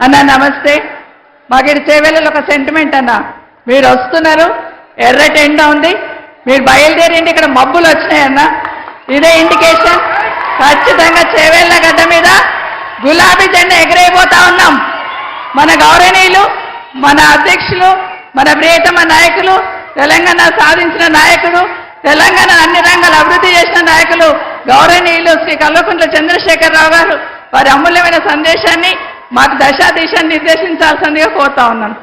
అన్న నమస్తే. మాకు చేవేళ్ళలో ఒక సెంటిమెంట్ అన్న, మీరు వస్తున్నారు, ఎర్రటి ఎండ ఉంది, మీరు బయలుదేరిండి, ఇక్కడ మబ్బులు వచ్చినాయన్న. ఇదే ఇండికేషన్. ఖచ్చితంగా చేవేళ్ళ గడ్డ మీద గులాబీ జెండా ఎగిరైపోతా ఉన్నాం. మన గౌరవనీయులు, మన అధ్యక్షులు, మన ప్రియతమ నాయకులు, తెలంగాణ సాధించిన నాయకుడు, తెలంగాణ అన్ని రంగాలు అభివృద్ధి చేసిన నాయకులు గౌరవనీయులు శ్రీ కల్వకుంట్ల చంద్రశేఖరరావు గారు వారి అమూల్యమైన సందేశాన్ని మాకు దశాదిశాన్ని నిర్దేశించాల్సిందిగా కోరుతా ఉన్నాను.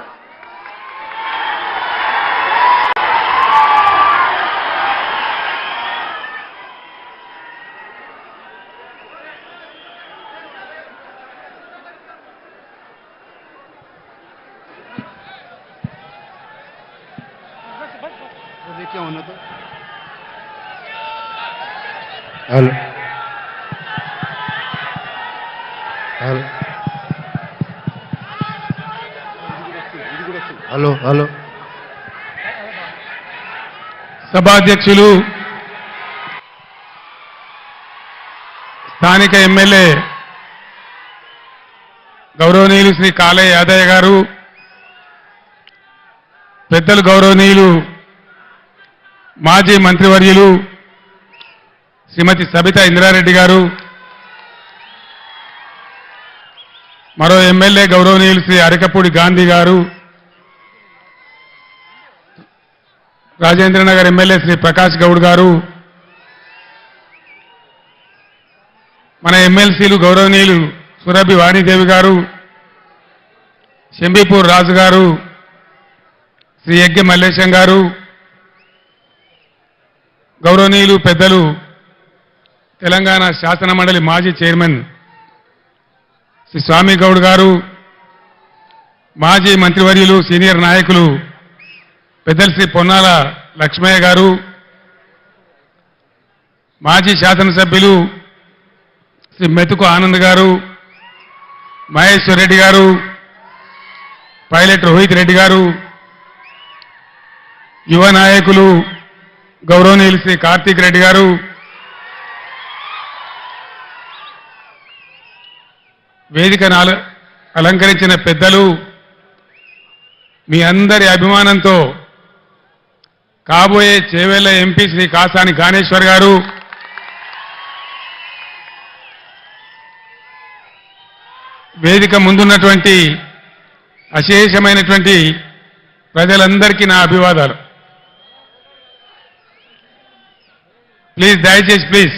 హలో హలో హలో సభాధ్యక్షులు, స్థానిక ఎమ్మెల్యే గౌరవనీయులు శ్రీ కాళయ్య యాదయ్య గారు, పెద్దలు గౌరవనీయులు మాజీ మంత్రివర్యులు శ్రీమతి సబితా ఇంద్రారెడ్డి గారు, మరో ఎమ్మెల్యే గౌరవనీయులు శ్రీ అరకపూడి గాంధీ గారు, రాజేంద్రనగర్ ఎమ్మెల్యే శ్రీ ప్రకాష్ గౌడ్ గారు, మన ఎమ్మెల్సీలు గౌరవనీయులు సురభి వాణిదేవి గారు, శంబీపూర్ రాజు గారు, శ్రీ యజ్ఞ మల్లేశం గారు, గౌరవనీయులు పెద్దలు తెలంగాణ శాసన మండలి మాజీ చైర్మన్ శ్రీ స్వామి గౌడ్ గారు, మాజీ మంత్రివర్యులు సీనియర్ నాయకులు పెద్దలు శ్రీ పొన్నాల లక్ష్మయ్య గారు, మాజీ శాసనసభ్యులు శ్రీ మెతుకు ఆనంద్ గారు, మహేశ్వర్ రెడ్డి గారు, పైలట్ రోహిత్ రెడ్డి గారు, యువ నాయకులు గౌరవనీయులు శ్రీ కార్తీక్ రెడ్డి గారు, వేదికను అలంకరించిన పెద్దలు, మీ అందరి అభిమానంతో కాబోయే చేవెళ్ల ఎంపీ శ్రీ కాసాని గానేశ్వర్ గారు, వేదిక ముందున్నటువంటి అశేషమైనటువంటి ప్రజలందరికీ నా అభివాదాలు. ప్లీజ్ దయచేసి ప్లీజ్